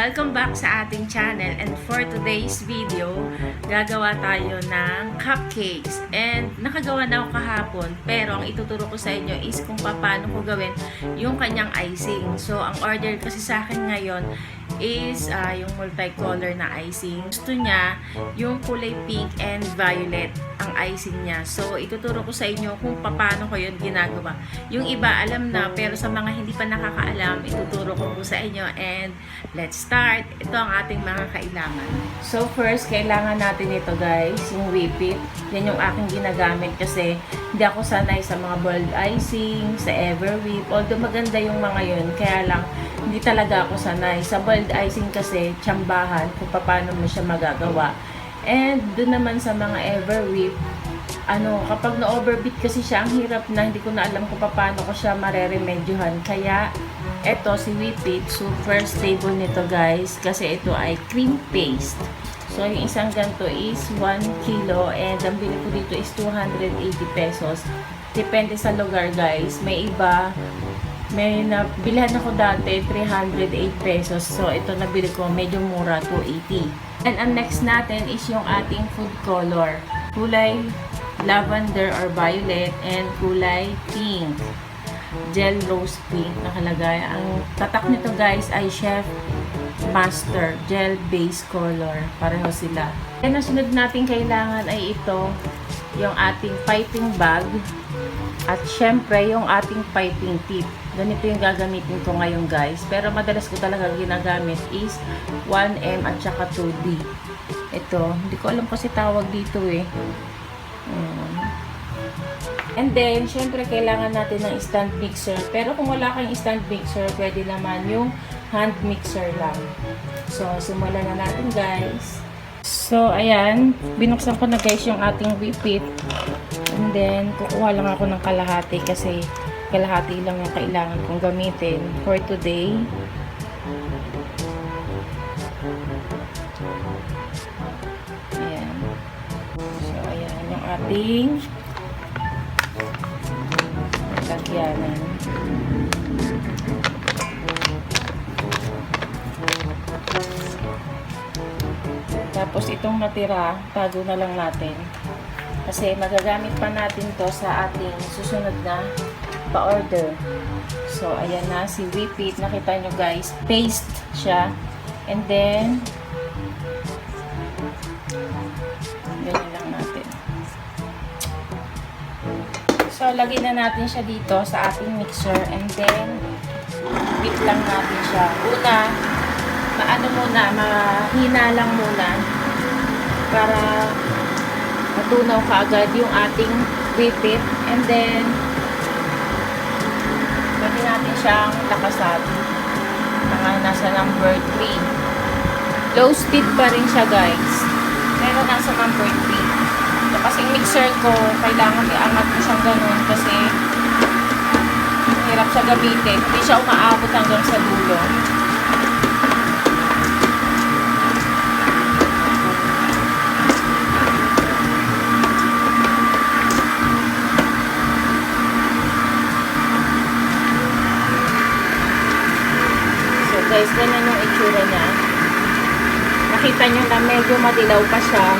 Welcome back sa ating channel, and for today's video, gagawa tayo ng cupcakes. And nakagawa na ako kahapon, pero ang ituturo ko sa inyo is kung paano ko gawin yung kanyang icing. So ang order kasi sa akin ngayon is yung multicolor na icing. Gusto niya yung kulay pink and violet ang icing niya. So ituturo ko sa inyo kung paano ko yun ginagawa. Yung iba alam na, pero sa mga hindi pa nakakaalam, ituturo ko po sa inyo. And let's start. Ito ang ating mga kailangan. So first, kailangan natin ito guys, yung Whippit. Yan yung aking ginagamit kasi hindi ako sanay sa mga boiled icing, sa Everwhip. Although maganda yung mga yun, kaya lang hindi talaga ako sanay. Sa boiled icing kasi, tsambahan kung paano mo siya magagawa. And doon naman sa mga Everwhip, kapag na-overbeat kasi siya, ang hirap na, hindi ko na alam kung paano ko siya mareremedyohan. Kaya, eto si Whippit, super stable nito guys, kasi ito ay cream paste. So, yung isang ganito is 1 kilo and ang bili ko dito is 280 pesos. Depende sa lugar guys. May iba, may nabilhan ako dati 308 pesos. So, ito nabili ko medyo mura, 280. And ang next natin is yung ating food color. Kulay lavender or violet and kulay pink. Gel rose pink nakalagay. Ang tatak nito guys ay Chef Master Gel Base Color. Pareho sila. And ang sunod natin kailangan ay ito, yung ating piping bag. At syempre, yung ating piping tip. Ganito yung gagamitin ko ngayon guys. Pero madalas ko talaga ginagamit is 1M at saka 2D. Ito, hindi ko alam kasi tawag dito eh. And then, syempre, kailangan natin ng stand mixer. Pero kung wala kayong stand mixer, pwede naman yung hand mixer lang. So, simulan na natin guys. So, ayan. Binuksan ko na guys yung ating Whippit. And then, kukuha lang ako ng kalahati kasi kalahati lang yung kailangan kong gamitin for today. Ayan. So, ayan yung ating lagyanan. Tapos itong natira, tago na lang natin. Kasi magagamit pa natin to sa ating susunod na pa-order. So, ayan na si Whippit. Nakita nyo guys, paste siya. And then, ganyan lang natin. So, lagyan na natin siya dito sa ating mixer. And then, whip lang natin siya. Una, mahina lang muna para matunaw kaagad yung ating Whippit. And then, pwede natin siyang lakasan. Mga nasa number 3. Low speed pa rin siya guys. Pero nasa number 3. So, kasi mixer ko, kailangan iangat ko siyang ganun kasi hirap siya gamitin. Hindi siya umaabot hanggang sa dulo. Guys, ganyan yung itsura niya. Nakita nyo na medyo madilaw pa siya.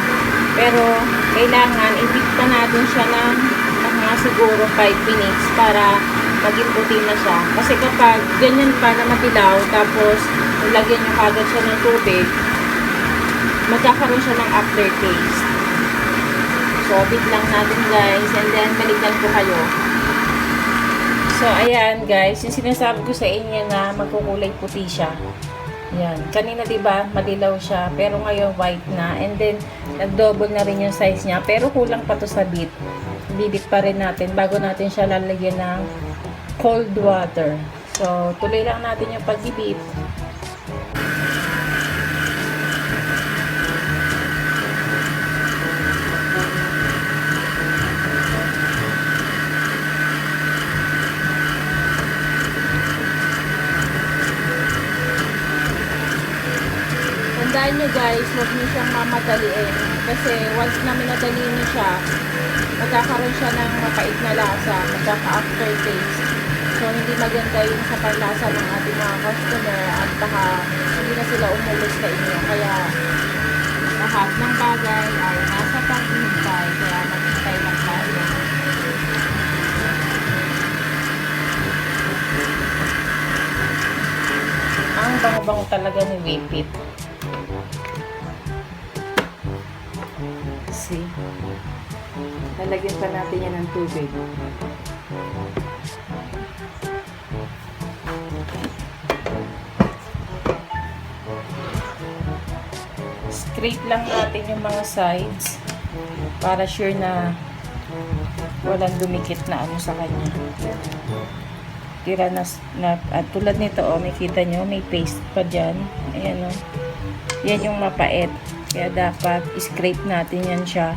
Pero, kailangan i-beat pa natin siya ng mga siguro 5 minutes para maging puti na siya. Kasi kapag ganyan pa na madilaw, tapos nilagyan nyo kagad siya ng tubig, magkakaroon siya ng aftertaste. So, beat lang natin guys. And then, balikan ko kayo. So, ayan guys, yung sinasabi ko sa inyo na magkukulay puti siya. Ayan. Kanina diba, madilaw siya, pero ngayon white na. And then, nag-double na rin yung size niya. Pero kulang pa to sa bit. Bibit pa rin natin bago natin siya lalagyan ng cold water. So, tuloy lang natin yung pag-ibit. Tandaan nyo guys, huwag nyo siyang mamadaliin. Kasi once na minadali nyo siya, magkakaroon siya ng mapait na lasa, magkaka-aftertaste. So, hindi maganda yun sa panlasa ng ating mga customer at baka hindi na sila umulit sa inyo. Kaya, lahat ng bagay ay nasa paghihintay. Kaya, maghintay lang tayo. Ang bango-bango talaga ni Whippit. See? Lalagyan pa natin yan ng tubig. Scrape lang natin yung mga sides para sure na walang dumikit na ano sa kanya. Tira na at tulad nito, oh, makita nyo, may paste pa dyan. Ayan, oh. Yan yung mapait. Kaya dapat scrape natin yan siya.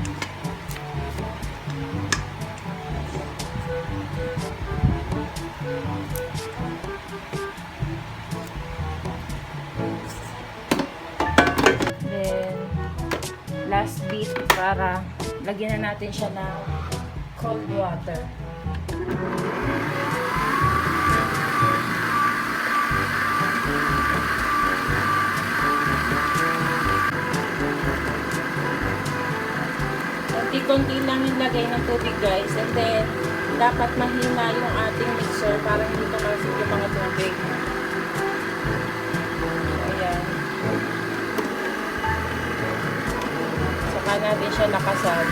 Then, last bit para lagyan na natin siya ng cold water. Konti-konti lang yung lagay ng tubig, guys. And then, dapat mahina yung ating mixer para hindi tumasig yung mga tubig. So, ayan. Saka natin siya lakasan.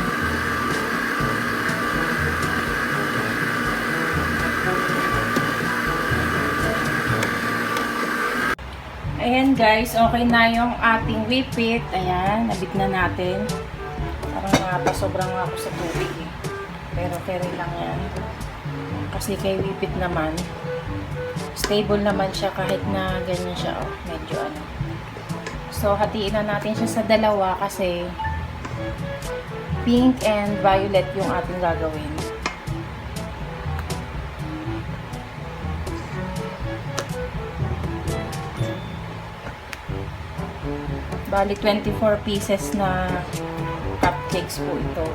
Ayan, guys. Okay na yung ating Whippit. Ayan, nabit na natin. Parang sobrang ako sa tubig eh. Pero carry lang yan. Kasi kay Whippit naman, stable naman siya kahit na ganyan siya. Oh, medyo ano. So, hatiin na natin siya sa dalawa kasi pink and violet yung ating gagawin. Bali, 24 pieces na cupcakes po ito.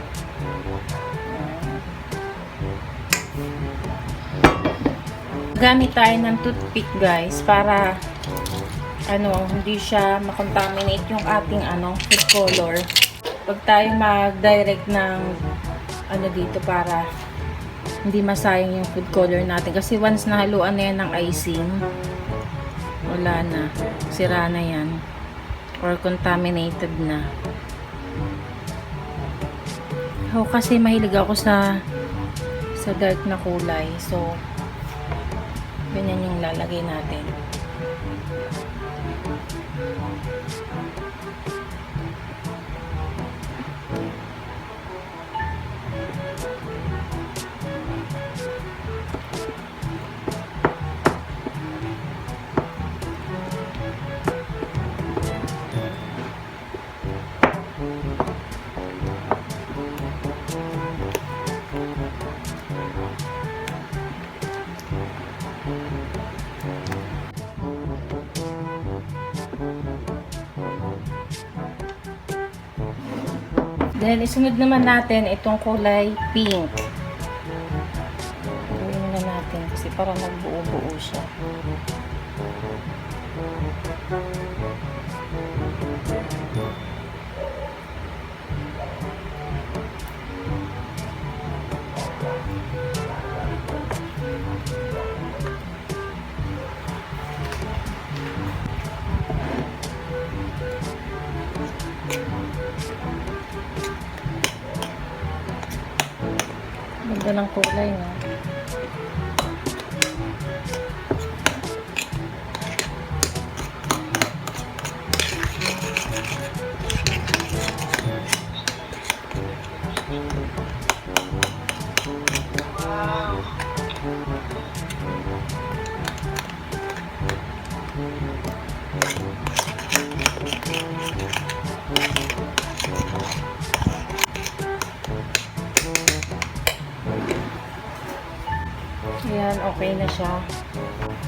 Gamit tayo ng toothpick, guys, para hindi siya makontaminate yung ating food color. Pag tayo mag-direct ng dito para hindi masayang yung food color natin. Kasi once nahaluan na yan ng icing, wala na. Sira na yan. Or contaminated na. Kasi mahilig ako sa dark na kulay. So, ganyan yung lalagay natin. Then, isunod naman natin itong kulay pink. Gawin na natin kasi para nagbuo-buo siya. Ganda ng kulay, no? Wow! Ayan, okay na siya.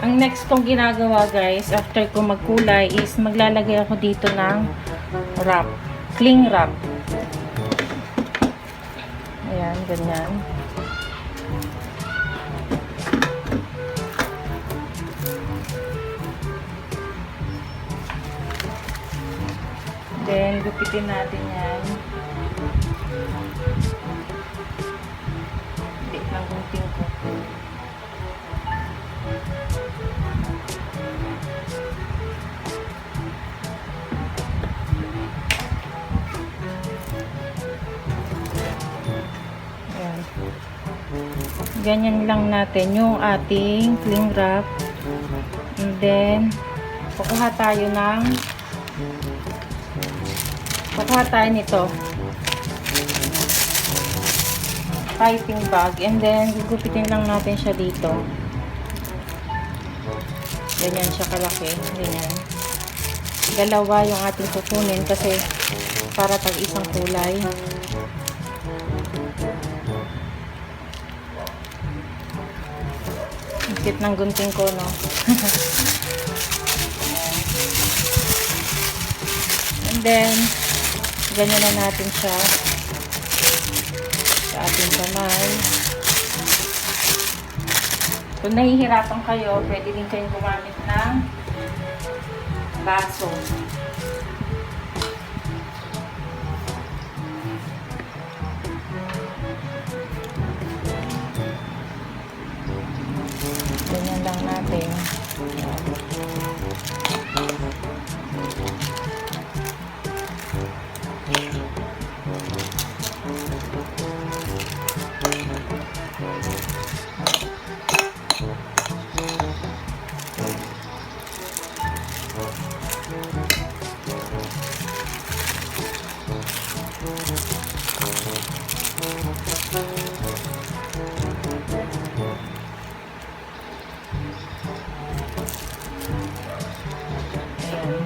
Ang next kong ginagawa, guys, after ko magkulay is maglalagay ako dito ng wrap. Cling wrap. Ayan, ganyan. Then, gupitin natin yan. Hindi lang gunting ko. Ayan. Ganyan lang natin yung ating cling wrap. And then, kukuha tayo nito. Piping bag. And then, gugupitin lang natin siya dito. Ganyan siya kalaki. Ganyan. Dalawa yung ating kukunin kasi para tag-isang kulay. Ang cute ng gunting ko, no? And then, ganyan na natin siya sa ating kamay. Kung nahihirapan kayo, pwede din kayong gumamit ng baso. Ganyan lang natin.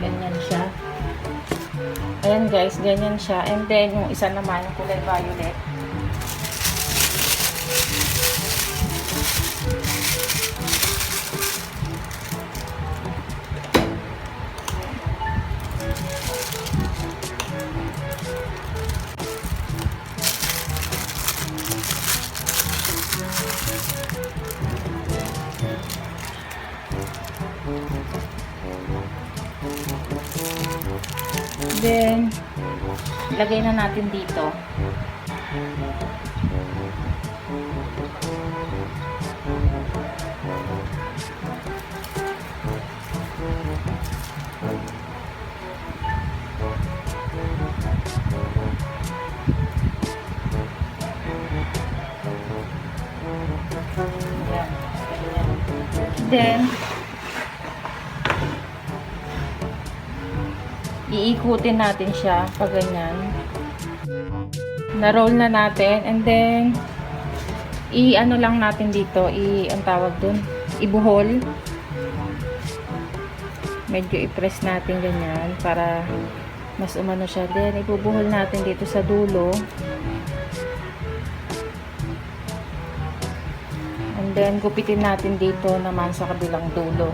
Ganyan siya. Ayan guys, ganyan siya. And then, yung isa naman, yung kulay violet. Then, lagay na natin dito. Then, iikutin natin siya pag ganyan. Na-roll na natin and then i-ano lang natin dito, ang tawag dun, ibuhol. Medyo i-press natin ganyan para mas umano siya. Then ibubuhol natin dito sa dulo. And then gupitin natin dito naman sa kabilang dulo.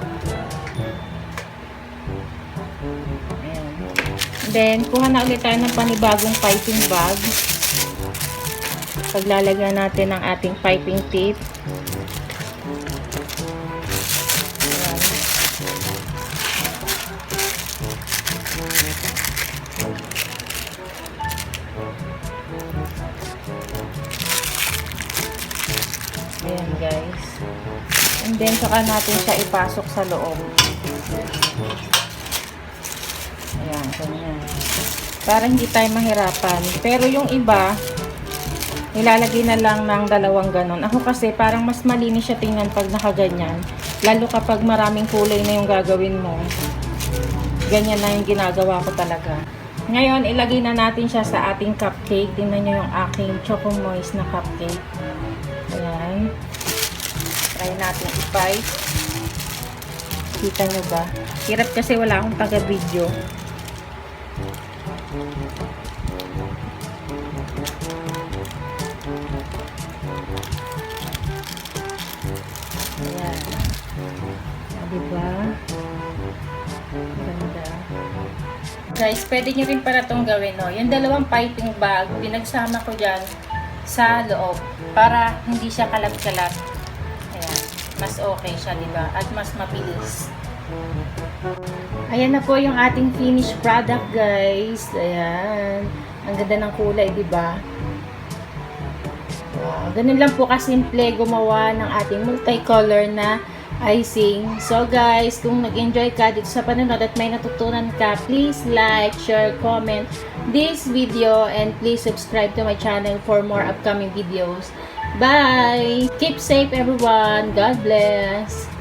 Then, kuha na ulit tayo ng panibagong piping bag. Paglalagyan natin ng ating piping tip. Ayan guys. And then, saka natin siya ipasok sa loob. Ayan, ganyan. Para hindi tayo mahirapan. Pero yung iba, nilalagay na lang ng dalawang ganon. Ako kasi parang mas malinis siya tingnan pag nakaganyan. Lalo kapag maraming kulay na yung gagawin mo. Ganyan na yung ginagawa ko talaga. Ngayon, ilagay na natin siya sa ating cupcake. Tingnan nyo yung aking choco moist na cupcake. Ayan. Try natin i-pipe. Kita nyo ba? Hirap kasi wala akong taga-video. Ayan. Diba? Ganda. Guys, pwede nyo rin para itong gawin, no? Yung dalawang piping bag, pinagsama ko dyan sa loob para hindi siya kalat-kalat. Ayan. Mas okay siya, diba? At mas mabilis. Ayan na po yung ating finished product, guys. Ayan. Ang ganda ng kulay, di ba? Ganun lang po kasimple gumawa ng ating multicolor na icing. So guys, kung nag-enjoy ka dito sa panonood at may natutunan ka, please like, share, comment this video, and please subscribe to my channel for more upcoming videos. Bye! Keep safe everyone. God bless!